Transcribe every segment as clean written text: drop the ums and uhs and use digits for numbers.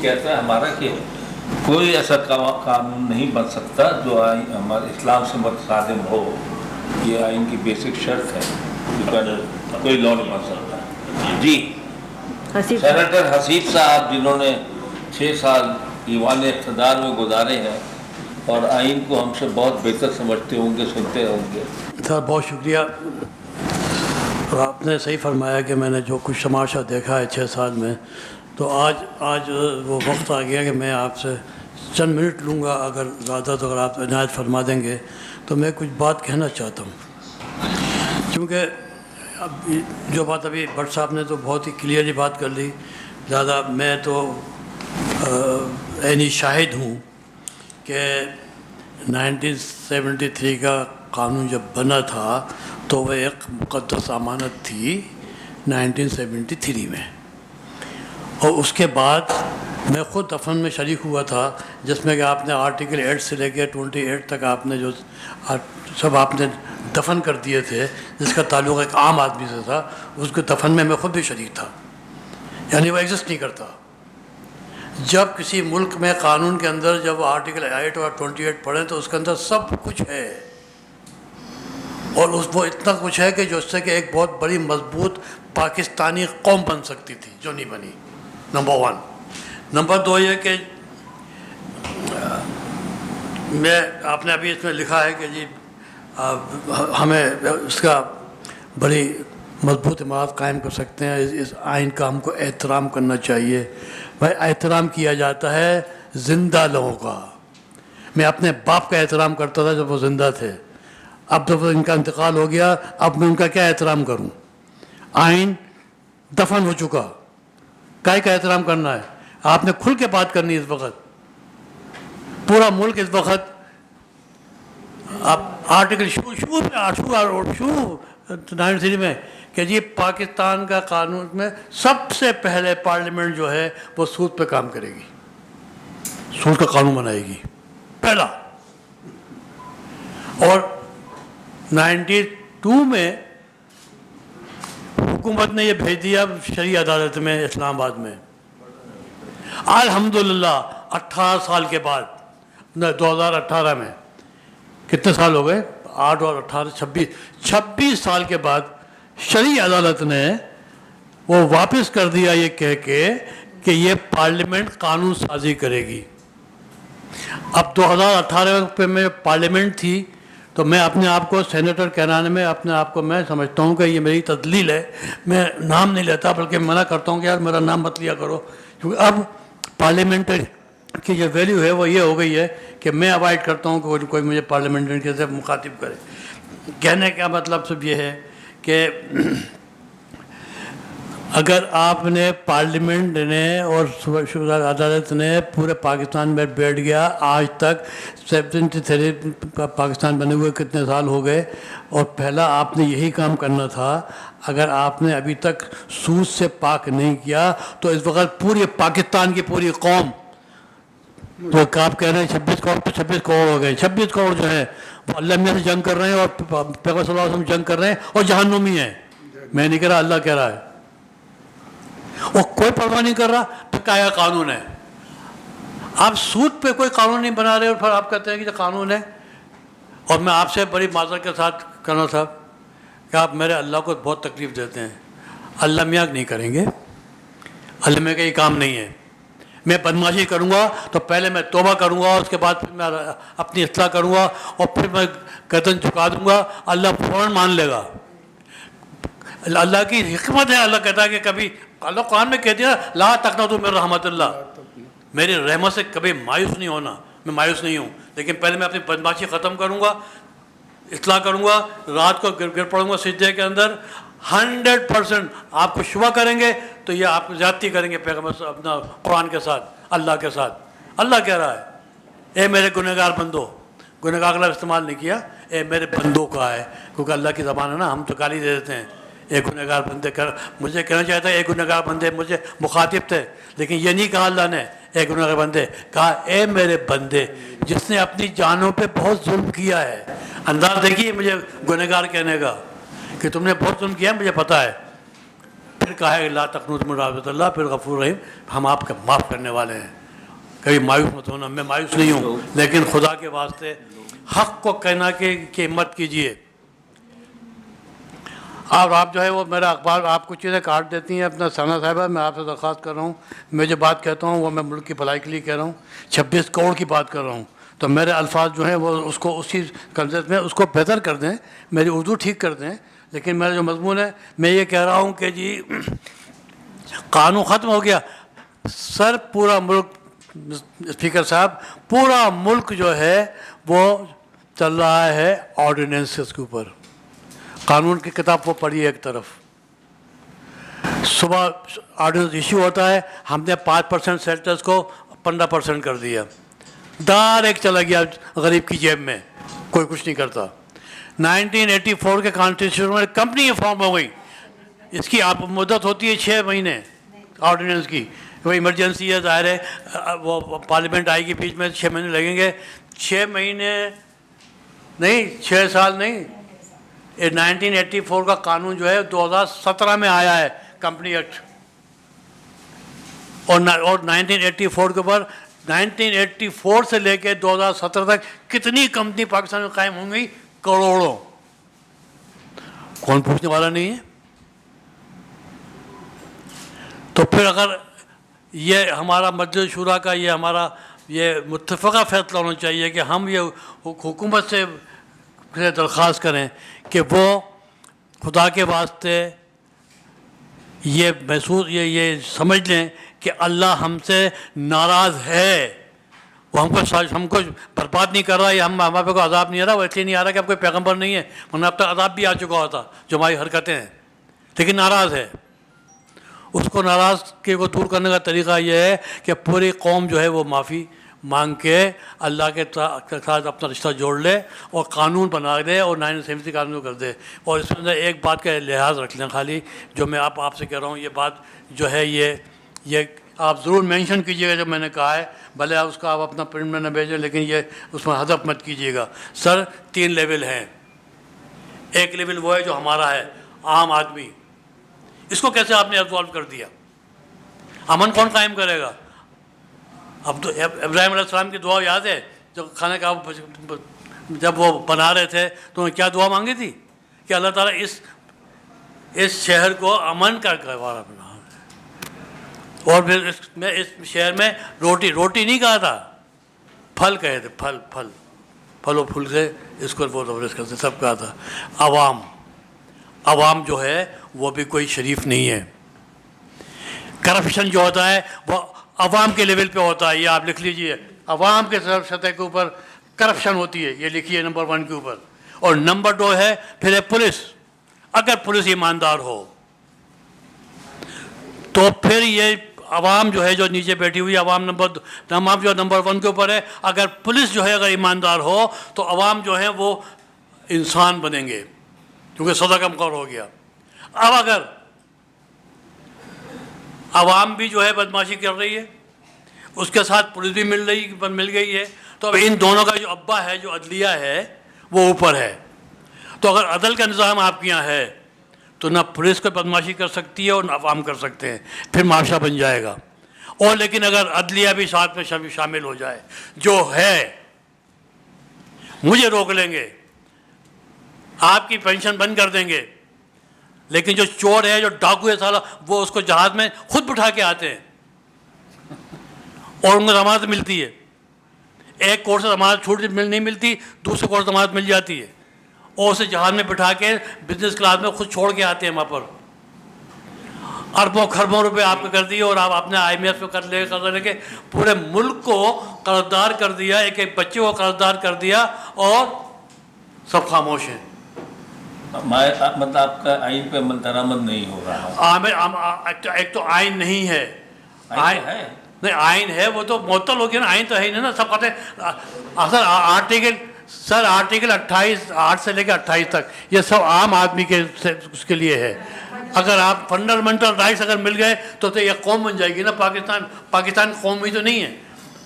کہتا ہے ہمارا کہ کوئی ایسا قانون نہیں بن سکتا جو ہمارے اسلام سے متصادم ہو. یہ آئین کی بیسک شرط ہے، کوئی لا نہیں بن سکتا. جی سینیٹر حسیب صاحب جنہوں نے 6 سال ایوان اقتدار میں گزارے ہیں اور آئین کو ہم سے بہت بہتر سمجھتے ہوں گے، سنتے ہوں گے. سر بہت شکریہ. آپ نے صحیح فرمایا کہ میں نے جو کچھ تماشا دیکھا ہے 6 سال میں، تو آج وہ وقت آ گیا کہ میں آپ سے چند منٹ لوں گا. اگر زیادہ تو اگر آپ عنایت فرما دیں گے تو میں کچھ بات کہنا چاہتا ہوں، کیونکہ اب جو بات ابھی بٹ صاحب نے تو بہت ہی کلیئرلی بات کر لی. لہٰذا میں تو عینی شاہد ہوں کہ 1973 کا قانون جب بنا تھا تو وہ ایک مقدس امانت تھی 1973 میں، اور اس کے بعد میں خود دفن میں شریک ہوا تھا، جس میں کہ آپ نے آرٹیکل 8 سے لے کے 28 تک آپ نے جو سب آپ نے دفن کر دیے تھے، جس کا تعلق ایک عام آدمی سے تھا، اس کے دفن میں خود بھی شریک تھا. یعنی وہ ایگزسٹ نہیں کرتا. جب کسی ملک میں قانون کے اندر جب آرٹیکل 8 اور 28 پڑھیں تو اس کے اندر سب کچھ ہے، اور وہ اتنا کچھ ہے کہ جو اس سے کہ ایک بہت بڑی مضبوط پاکستانی قوم بن سکتی تھی، جو نہیں بنی. نمبر 1. نمبر 2 یہ کہ آپ نے ابھی اس میں لکھا ہے کہ جی ہمیں اس کا بڑی مضبوط عمارت قائم کر سکتے ہیں، اس آئین کا ہم کو احترام کرنا چاہیے. بھائی احترام کیا جاتا ہے زندہ لوگوں کا. میں اپنے باپ کا احترام کرتا تھا جب وہ زندہ تھے. اب جب ان کا انتقال ہو گیا، اب میں ان کا کیا احترام کروں؟ آئین دفن ہو چکا، کا احترام کرنا ہے؟ آپ نے کھل کے بات کرنی ہے. اس وقت پورا ملک اس وقت اب آرٹیکل شو 93 میں کہ جی پاکستان کا قانون میں سب سے پہلے پارلیمنٹ جو ہے وہ سود پہ کام کرے گی، سود کا قانون بنائے گی پہلا. اور 92 میں حکومت نے یہ بھیج دیا شرعی عدالت میں اسلام آباد میں. الحمدللہ 18 سال کے بعد 2018 میں کتنے سال ہو گئے؟ 8 اور 18 26 سال کے بعد شرعی عدالت نے وہ واپس کر دیا یہ کہہ کے کہ یہ پارلیمنٹ قانون سازی کرے گی. اب 2018 پہ میں پارلیمنٹ تھی تو میں اپنے آپ کو سینیٹر کہلانے میں اپنے آپ کو میں سمجھتا ہوں کہ یہ میری تدلیل ہے. میں نام نہیں لیتا بلکہ منع کرتا ہوں کہ یار میرا نام مت لیا کرو، کیونکہ اب پارلیمنٹری کی جو ویلیو ہے وہ یہ ہو گئی ہے کہ میں اوائڈ کرتا ہوں کہ کوئی مجھے پارلیمنٹری کے سے مخاطب کرے. کہنے کا مطلب صرف یہ ہے کہ اگر آپ نے پارلیمنٹ نے اور عدالت نے پورے پاکستان میں بیٹھ گیا، آج تک 73 پاکستان بنے ہوئے کتنے سال ہو گئے، اور پہلا آپ نے یہی کام کرنا تھا. اگر آپ نے ابھی تک سود سے پاک نہیں کیا تو اس وقت پوری پاکستان کی پوری قوم، تو آپ کہہ رہے ہیں 26 کروڑ تو 26 کروڑ ہو گئے. 26 کروڑ جو ہے وہ اللہ میاں سے جنگ کر رہے ہیں اور پیغمبر صلی اللہ علیہ وسلم جنگ کر رہے ہیں اور جہنمی ہیں. میں نہیں کہہ رہا، اللہ کہہ رہا ہے. اور کوئی پرواہ نہیں کر رہا تو کیا قانون ہے؟ آپ سود پہ کوئی قانون نہیں بنا رہے اور پھر آپ کہتے ہیں کہ یہ قانون ہے. اور میں آپ سے بڑی معذرت کے ساتھ کرنا صاحب کہ آپ میرے اللہ کو بہت تکلیف دیتے ہیں. اللہ میاں نہیں کریں گے، اللہ میاں کا یہ کام نہیں ہے. میں بدماشی کروں گا تو پہلے میں توبہ کروں گا، اس کے بعد پھر میں اپنی اصلاح کروں گا اور پھر میں گردن جھکا دوں گا. اللہ فوراً مان لے گا. اللہ کی حکمت ہے. اللہ کہتا ہے کہ کبھی اللہ قرآن میں کہہ دیا لا تقنطوا من رحمت اللہ، میری رحمت سے کبھی مایوس نہیں ہونا. میں مایوس نہیں ہوں، لیکن پہلے میں اپنی بدماشی ختم کروں گا، اصلاح کروں گا، رات کو گر پڑوں گا سجدے کے اندر. 100% آپ کو شبہ کریں گے تو یہ آپ کو زیادتی کریں گے پیغمبر اپنا قرآن کے ساتھ، اللہ کے ساتھ. اللہ کہہ رہا ہے اے میرے گنہگار بندو، گنہگار کا لفظ استعمال نہیں کیا، اے میرے بندوں کا ہے، کیونکہ اللہ کی زبان ہے نا، ہم تو گالی دے دیتے ہیں. اے گنہگار بندے مجھے کہنا چاہتا ہے اے گنہگار بندے مجھے مخاطب تھے، لیکن یہ نہیں کہا اللہ نے اے گنہگار بندے، کہا اے میرے بندے جس نے اپنی جانوں پہ بہت ظلم کیا ہے. انداز دیکھیے مجھے گنہگار کہنے کا کہ تم نے بہت ظلم کیا ہے، مجھے پتہ ہے. پھر پھر کہا ہے لا تقنطوا من رحمۃ اللہ، پھر غفور رحیم، ہم آپ کا معاف کرنے والے ہیں، کبھی مایوس مت ہونا. میں مایوس نہیں ہوں، لیکن خدا کے واسطے حق کو کہنا کہ ہمت کیجیے. اور آپ جو ہے وہ میرا اخبار آپ کچھ چیزیں کاٹ دیتی ہیں. اپنا ثنا صاحبہ میں آپ سے درخواست کر رہا ہوں، میں جو بات کہتا ہوں وہ میں ملک کی بھلائی کے لیے کہہ رہا ہوں. 26 کروڑ کی بات کر رہا ہوں، تو میرے الفاظ جو ہیں وہ اس کو اسی کنسپٹ میں اس کو بہتر کر دیں، میری اردو ٹھیک کر دیں. لیکن میرا جو مضمون ہے میں یہ کہہ رہا ہوں کہ جی قانون ختم ہو گیا. سر پورا ملک، اسپیکر صاحب، پورا ملک جو ہے وہ چل رہا ہے آرڈیننسز کے اوپر. قانون کی کتاب وہ پڑھی ہے ایک طرف، صبح آرڈیننس ایشو ہوتا ہے، ہم نے 5% سیلٹرز کو 15% کر دیا، ڈائریکٹ چلا گیا غریب کی جیب میں، کوئی کچھ نہیں کرتا. 1984 کے کانسٹیٹیوشن میں کمپنی فارم ہو گئی، اس کی آپ مدت ہوتی ہے 6 مہینے آرڈیننس کی. وہ ایمرجنسی ہے، ظاہر ہے وہ پارلیمنٹ آئے گی بیچ میں، 6 مہینے لگیں گے. 6 مہینے نہیں، 6 سال نہیں. 1984 کا قانون جو ہے 2017 میں آیا ہے، کمپنی ایکٹ. اور 1984 کے اوپر 1984 سے لے کے 2017 تک کتنی کمپنی پاکستان میں قائم ہوں گی؟ کروڑوں. کون پوچھنے والا نہیں ہے. تو پھر اگر یہ ہمارا مجلس شورا کا یہ ہمارا یہ متفقہ فیصلہ ہونا چاہیے کہ ہم یہ حکومت سے درخواست کریں کہ وہ خدا کے واسطے یہ محسوس یہ سمجھ لیں کہ اللہ ہم سے ناراض ہے. وہ ہم کو برباد نہیں کر رہا، یا ہمارے کو عذاب نہیں آ رہا، وہ اس لیے نہیں آ رہا کہ اب کوئی پیغمبر نہیں ہے، ورنہ اب تک عذاب بھی آ چکا ہوتا جو ہماری حرکتیں ہیں. لیکن ناراض ہے. اس کو ناراض کے کو دور کرنے کا طریقہ یہ ہے کہ پوری قوم جو ہے وہ معافی مانگ کے اللہ کے ساتھ اپنا رشتہ جوڑ لے اور قانون بنا دے اور 1970 قانون کر دے. اور اس میں ایک بات کا لحاظ رکھ لیں خالی، جو میں آپ سے کہہ رہا ہوں، یہ بات جو ہے یہ آپ ضرور مینشن کیجیے گا جو میں نے کہا ہے، بھلے اس کا آپ اپنا پرنٹ میں نہ بھیجیں، لیکن یہ اس میں حذف مت کیجیے گا. سر 3 لیول ہیں. ایک لیول وہ ہے جو ہمارا ہے، عام آدمی. اس کو کیسے آپ نے ایبزالو کر دیا؟ امن کون قائم کرے گا؟ اب تو ابراہیم علیہ السلام کی دعا یاد ہے، جب کھانے کا جب وہ بنا رہے تھے تو انہوں نے کیا دعا مانگی تھی کہ اللہ تعالیٰ اس شہر کو امن کا گہوارہ بنا. اور پھر اس شہر میں روٹی نہیں کہا تھا، پھل کہے تھے، پھل و پھول سے اس کو وہ تبریز کرتے سب کہا تھا. عوام جو ہے وہ بھی کوئی شریف نہیں ہے. کرپشن جو ہوتا ہے وہ عوام کے لیول پہ ہوتا ہے. یہ آپ لکھ لیجئے، عوام کے سطح کے اوپر کرپشن ہوتی ہے، یہ لکھیے نمبر 1 کے اوپر. اور نمبر 2 ہے پھر ہے پولیس. اگر پولیس ایماندار ہو تو پھر یہ عوام جو ہے جو نیچے بیٹھی ہوئی عوام جو نمبر 1 کے اوپر ہے، اگر پولیس جو ہے اگر ایماندار ہو تو عوام جو ہے وہ انسان بنیں گے، کیونکہ سزا کا مقرر ہو گیا. اب اگر عوام بھی جو ہے بدماشی کر رہی ہے، اس کے ساتھ پولیس بھی مل گئی ہے، تو اب ان دونوں کا جو ابا ہے، جو عدلیہ ہے، وہ اوپر ہے. تو اگر عدل کا نظام آپ کے یہاں ہے تو نہ پولیس کو بدماشی کر سکتی ہے اور نہ عوام کر سکتے ہیں، پھر معاشرہ بن جائے گا. اور لیکن اگر عدلیہ بھی ساتھ میں شامل ہو جائے، جو ہے مجھے روک لیں گے، آپ کی پینشن بند کر دیں گے، لیکن جو چور ہے، جو ڈاکو ہے سارا، وہ اس کو جہاز میں خود بٹھا کے آتے ہیں اور ان کو ضمانت ملتی ہے. ایک کورس سے ضمانت چھوٹ نہیں ملتی، دوسرے کورس سے ضمانت مل جاتی ہے، اور اسے جہاز میں بٹھا کے بزنس کلاس میں خود چھوڑ کے آتے ہیں وہاں پر. اربوں خربوں روپے آپ نے کر دیے، اور آپ اپنے IMF پہ قرض لے کے پورے ملک کو قرضدار کر دیا، ایک بچے کو قرضدار کر دیا، اور سب خاموش ہیں. مطلب آپ کا آئین پہ عمل درآمد نہیں ہو رہا. ایک تو آئین نہیں ہے، نہیں آئین ہے وہ تو معطل ہو گیا نا. آئین تو ہے ہی نہیں نا. سب کہتے ہیں سر آرٹیکل 28 8 سے لے کے 28 تک یہ سب عام آدمی کے اس کے لیے ہے. اگر آپ فنڈامنٹل رائٹس اگر مل گئے تو یہ قوم بن جائے گی نا. پاکستان قوم ہی تو نہیں ہے،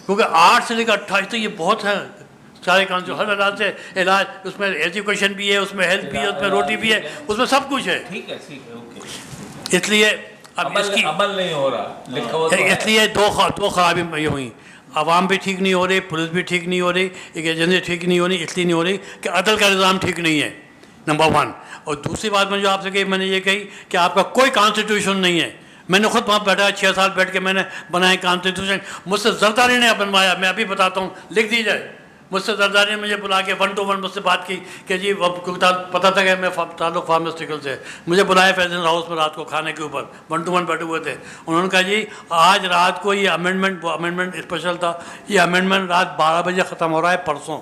کیونکہ 8 سے لے کے 28 تک یہ بہت ہے. سارے کام جو ہر علاج سے علاج، اس میں ایجوکیشن بھی ہے، اس میں ہیلتھ بھی ہے، اس میں روٹی بھی ہے، اس میں سب کچھ ہے. ٹھیک ہے اوکے. اس لیے اب اس کی عمل نہیں ہو رہا، لکھا ہوا تو ہے۔ اس لیے دو خرابی یہ ہوئی، عوام بھی ٹھیک نہیں ہو رہی، پولیس بھی ٹھیک نہیں ہو رہی، ایک ایجنسی ٹھیک نہیں ہو رہی، اس لیے نہیں ہو رہی کہ عدل کا نظام ٹھیک نہیں ہے، نمبر 1۔ اور دوسری بات میں جو آپ سے کہی، میں نے یہ کہی کہ آپ کا کوئی کانسٹیٹیوشن نہیں ہے۔ میں نے خود وہاں بیٹھا 6 سال بیٹھ کے میں نے بنایا کانسٹیٹیوشن، مجھ سے زرداری نے بنوایا، میں ابھی بتاتا ہوں، لکھ دی جائے۔ مجھ سے زرداری نے مجھے بلا کے 1 to 1 مجھ سے بات کی کہ جی پتہ تھا کہ میں تعلق فارماسٹیکل سے، مجھے بلایا فیضن ہاؤس میں رات کو کھانے کے اوپر 1 to 1 بیٹھے ہوئے تھے۔ انہوں نے کہا جی آج رات کو یہ امینڈمنٹ، وہ امینڈمنٹ اسپیشل تھا، یہ امینڈمنٹ رات 12 بجے ختم ہو رہا ہے پرسوں،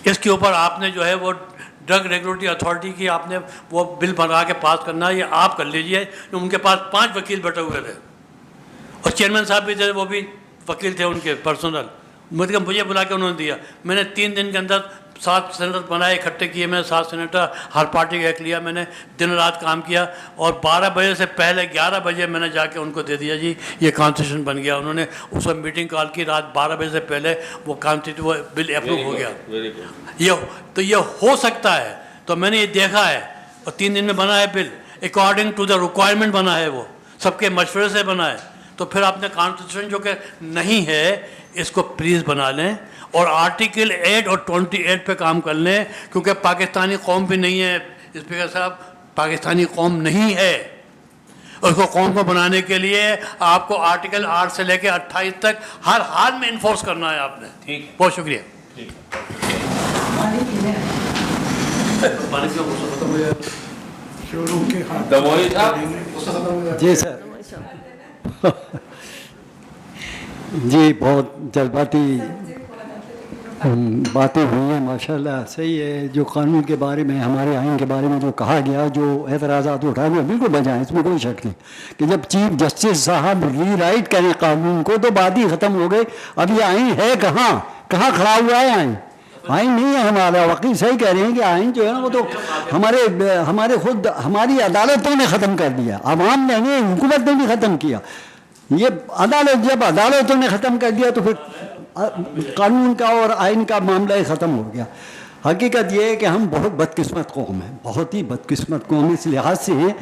اس کے اوپر آپ نے جو ہے وہ ڈرگ ریگولیٹری اتھارٹی کی آپ نے وہ بل بنا کے پاس کرنا ہے، یہ آپ کر لیجئے۔ ان کے پاس 5 وکیل بیٹھے ہوئے تھے اور چیئرمین صاحب بھی تھے، وہ بھی وکیل تھے ان کے پرسنل، مطلب مجھے بلا کے انہوں نے دیا۔ میں نے 3 دن کے اندر 7 سینیٹر بنائے، اکٹھے کیے، میں 7 سینیٹر ہر پارٹی کا ایک لیا، میں نے دن رات کام کیا، اور 12 بجے سے پہلے 11 بجے میں نے جا کے ان کو دے دیا جی یہ کانسٹیٹیوشن بن گیا۔ انہوں نے اس وقت میٹنگ کال کی، رات 12 بجے سے پہلے وہ وہ بل اپروو ہو گیا۔ تو یہ ہو سکتا ہے، تو میں نے یہ دیکھا ہے، اور 3 دن میں بنا ہے بل، اکارڈنگ ٹو دا ریکوائرمنٹ بنا ہے، وہ سب کے مشورے سے بنا ہے۔ تو پھر آپ نے کانسٹیٹیوشن جو کہ نہیں ہے اس کو پلیز بنا لیں، اور آرٹیکل 8 اور 28 پہ کام کر لیں، کیونکہ پاکستانی قوم بھی نہیں ہے اسپیکر صاحب، پاکستانی قوم نہیں ہے۔ اس کو قوم کو بنانے کے لیے آپ کو آرٹیکل 8 سے لے کے 28 تک ہر حال میں انفورس کرنا ہے آپ نے۔ ٹھیک، بہت شکریہ۔ دموئی صاحب، جی سر، جی بہت جذباتی باتیں ہوئی ہیں، ماشاءاللہ صحیح ہے۔ جو قانون کے بارے میں، ہمارے آئین کے بارے میں جو کہا گیا، جو اعتراضات اٹھائے ہوئے بالکل بجائیں، اس میں کوئی شک نہیں کہ جب چیف جسٹس صاحب ری رائٹ کریں قانون کو تو بات ہی ختم ہو گئی۔ اب یہ آئین ہے کہاں کھڑا ہوا ہے؟ آئین نہیں ہے ہمارا۔ وکیل صحیح کہہ رہے ہیں کہ آئین جو ہے نا وہ تو ہمارے خود ہماری عدالتوں نے ختم کر دیا، عوام نے نہیں، حکومت نے بھی ختم کیا۔ یہ عدالت، جب عدالتوں نے ختم کر دیا تو پھر قانون کا اور آئین کا معاملہ ہی ختم ہو گیا۔ حقیقت یہ ہے کہ ہم بہت بدقسمت قوم ہیں، بہت ہی بدقسمت قوم اس لحاظ سے ہیں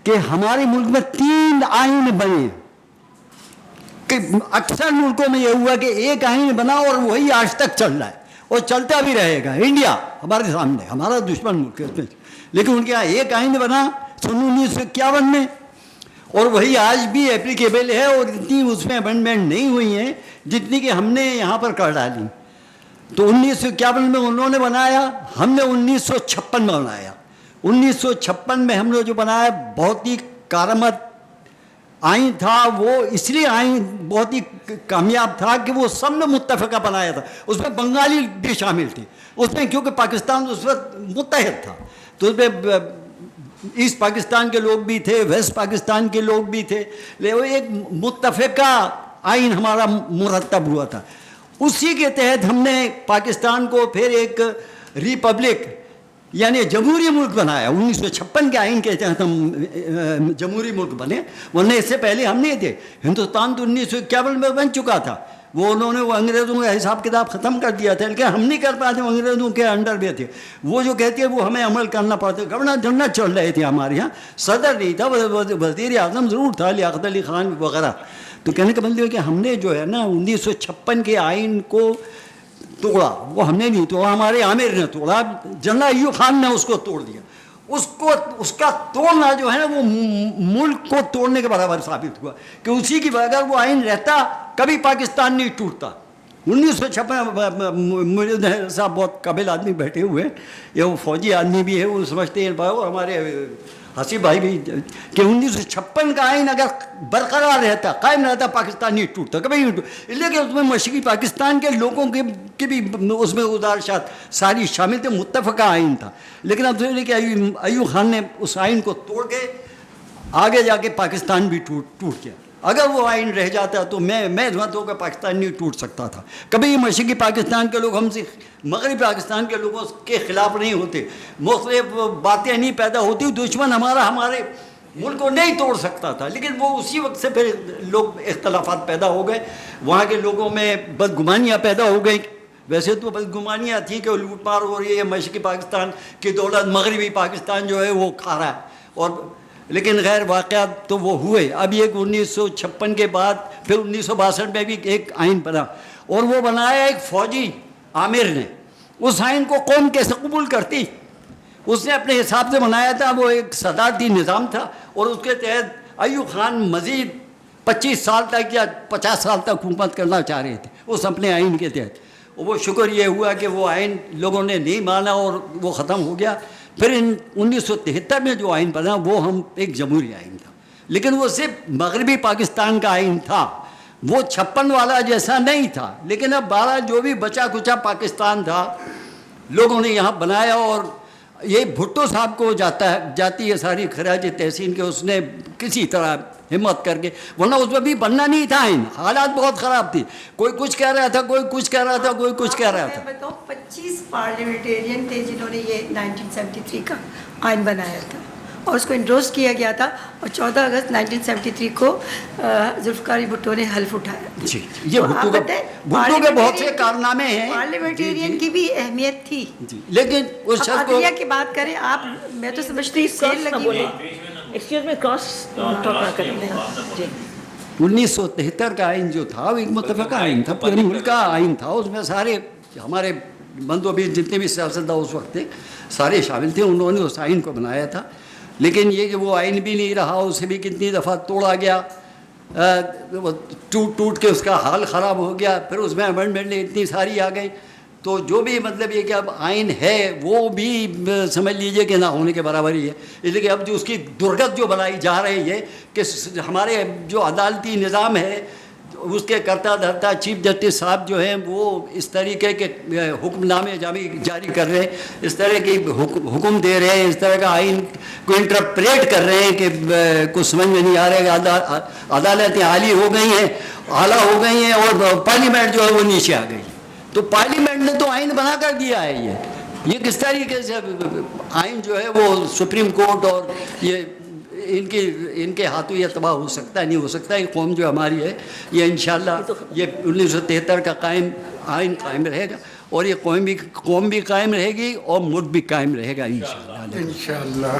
کہ ہمارے ملک میں 3 آئین بنے، کہ اکثر ملکوں میں یہ ہوا کہ ایک آئین بنا اور وہی آج تک چل رہا ہے اور چلتا بھی رہے گا۔ انڈیا ہمارے سامنے، ہمارا دشمن ملک ہے، لیکن ان کے یہاں ایک آئین بنا 1951 میں، اور وہی آج بھی اپلیکیبل ہے، اور اتنی اس میں امینڈمنٹ نہیں ہوئی ہیں جتنی کہ ہم نے یہاں پر کر ڈالی۔ تو 1951 میں انہوں نے بنایا، ہم نے 1956 میں بنایا۔ 1956 میں ہم نے جو بنایا بہت ہی کارآمد آئین تھا، وہ اس لیے آئین بہت ہی کامیاب تھا کہ وہ سب نے متفقہ بنایا تھا، اس میں بنگالی بھی شامل تھے اس میں، کیونکہ پاکستان اس وقت متحد تھا، تو اس میں ایسٹ پاکستان کے لوگ بھی تھے، ویسٹ پاکستان کے لوگ بھی تھے، لیکن ایک متفقہ آئین ہمارا مرتب ہوا تھا۔ اسی کے تحت ہم نے پاکستان کو پھر ایک ریپبلک یعنی جمہوری ملک بنایا۔ 1956 کے آئین کے تحت ہم جمہوری ملک بنے، ورنہ اس سے پہلے ہم نہیں تھے۔ ہندوستان تو 1951 میں بن چکا تھا، وہ انہوں نے وہ انگریزوں کا حساب کتاب ختم کر دیا تھا، لیکن ہم نہیں کر پاتے، انگریزوں کے انڈر میں تھے۔ وہ جو کہتے ہیں وہ ہمیں عمل کرنا پڑتا ہے۔ گورنر جنرل چل رہے تھے ہمارے یہاں، صدر نہیں تھا، وزیر اعظم ضرور تھا، لیاقت علی خان وغیرہ۔ تو کہنے کا مطلب ہے کہ ہم نے جو ہے نا 1956 کے آئین کو توڑا، وہ ہم نے نہیں توڑا، ہمارے عامر نے توڑا، جنرل ایوب خان نے اس کو توڑ دیا۔ اس کا توڑنا جو ہے نا وہ ملک کو توڑنے کے برابر ثابت ہوا، کہ اسی کی بغیر وہ آئین رہتا کبھی پاکستان نہیں ٹوٹتا۔ 1956 صاحب بہت قابل آدمی بیٹھے ہوئے، یا وہ فوجی آدمی بھی ہے، وہ سمجھتے ہیں اور ہمارے حسیب بھائی بھی، کہ 1956 کا آئین اگر برقرار رہتا، قائم رہتا، پاکستان نہیں ٹوٹتا، کبھی نہیں ٹوٹتا، اس لیے کہ اس میں مشرقی پاکستان کے لوگوں کے بھی اس میں گزارشات ساری شامل تھے، متفقہ آئین تھا۔ لیکن اب کہ ایوب خان نے اس آئین کو توڑ کے آگے جا کے پاکستان بھی ٹوٹ گیا۔ اگر وہ آئین رہ جاتا تو میں سمجھتا ہوں کہ پاکستان نہیں ٹوٹ سکتا تھا۔ کبھی مشرقی پاکستان کے لوگ ہم سے مغربی پاکستان کے لوگوں کے خلاف نہیں ہوتے، مختلف باتیں نہیں پیدا ہوتی، دشمن ہمارے ملک کو نہیں توڑ سکتا تھا، لیکن وہ اسی وقت سے پھر لوگ اختلافات پیدا ہو گئے، وہاں کے لوگوں میں بدگمانیاں پیدا ہو گئیں۔ ویسے تو بدگمانیاں تھیں کہ لوٹ مار ہو رہی ہے، مشرقی پاکستان کی دولت مغربی پاکستان جو ہے وہ کھا رہا ہے، اور لیکن غیر واقعات تو وہ ہوئے. اب یہ 1956 کے بعد پھر 1962 میں بھی ایک آئین بنا, اور وہ بنایا ایک فوجی عامر نے. اس آئین کو قوم کیسے قبول کرتی؟ اس نے اپنے حساب سے بنایا تھا, وہ ایک صدارتی نظام تھا, اور اس کے تحت ایوب خان مزید 25 سال تک یا 50 سال تک حکومت کرنا چاہ رہے تھے اس اپنے آئین کے تحت. وہ شکر یہ ہوا کہ وہ آئین لوگوں نے نہیں مانا اور وہ ختم ہو گیا. پھر 1973 میں جو آئین بنا وہ ہم ایک جمہوری آئین تھا, لیکن وہ صرف مغربی پاکستان کا آئین تھا, وہ 56 والا جیسا نہیں تھا. لیکن اب 12 جو بھی بچا کچا پاکستان تھا لوگوں نے یہاں بنایا, اور یہ بھٹو صاحب کو جاتی ہے ساری خراج تحسین کے, اس نے کسی طرح ہمت کر کے, ورنہ اس میں بھی بننا نہیں تھا آئین. حالات بہت خراب تھی, کوئی کچھ کہہ رہا تھا, کوئی کچھ کہہ رہا تھا, کوئی کچھ کہہ رہا تھا. 25 پارلیمنٹیرین تھے جنہوں نے یہ 1973 کا آئین بنایا تھا, اور اس کو انڈورس کیا گیا تھا, اور 14 اگست 1973 کو ذوالفقار علی بھٹو نے حلف اٹھایا. جی, یہ بھٹو کے بہت سے کارنامے ہیں. پارلیمنٹیرین کی بھی اہمیت تھی. لیکن اس شخص کو عدلیہ کی بات کریں آپ, میں تو سمجھتی سیل لگی ہوئی. ایکسکیوز میں کراس ٹاک نہ کریں. جی 1973 کا آئین جو تھا وہ ایک متفقہ آئین تھا, پورے ملک کا آئین تھا. اس میں سارے ہمارے بندو بھی جتنے بھی سیاستداں اس وقت تھے سارے شامل تھے, انہوں نے اس آئین کو بنایا تھا. لیکن یہ کہ وہ آئین بھی نہیں رہا, اسے بھی کتنی دفعہ توڑا گیا, ٹوٹ کے اس کا حال خراب ہو گیا. پھر اس میں امینڈمنٹ اتنی ساری آ گئی, تو جو بھی مطلب یہ کہ اب آئین ہے وہ بھی سمجھ لیجئے کہ نہ ہونے کے برابر ہی ہے. اس لیے کہ اب جو اس کی درگت جو بنائی جا رہی ہے کہ ہمارے جو عدالتی نظام ہے اس کے کرتا دھرتا چیف جسٹس صاحب جو ہیں وہ اس طریقے کے حکم نامے جاری کر رہے ہیں, اس طرح کی حکم دے رہے ہیں, اس طرح کا آئین کو انٹرپریٹ کر رہے ہیں کہ کچھ سمجھ میں نہیں آ رہا ہے کہ عدالتیں عالی ہو گئی ہیں, اعلیٰ ہو گئی ہیں, اور پارلیمنٹ جو ہے وہ نیچے آ گئی. تو پارلیمنٹ نے تو آئین بنا کر دیا ہے. یہ کس طریقے سے آئین جو ہے وہ سپریم کورٹ اور یہ ان کے ہاتھوں یہ تباہ ہو سکتا ہے, نہیں ہو سکتا. یہ قوم جو ہماری ہے یہ انشاءاللہ یہ 1973 کا آئین قائم رہے گا, اور یہ قوم بھی قائم رہے گی, اور ملک بھی قائم رہے گا انشاءاللہ.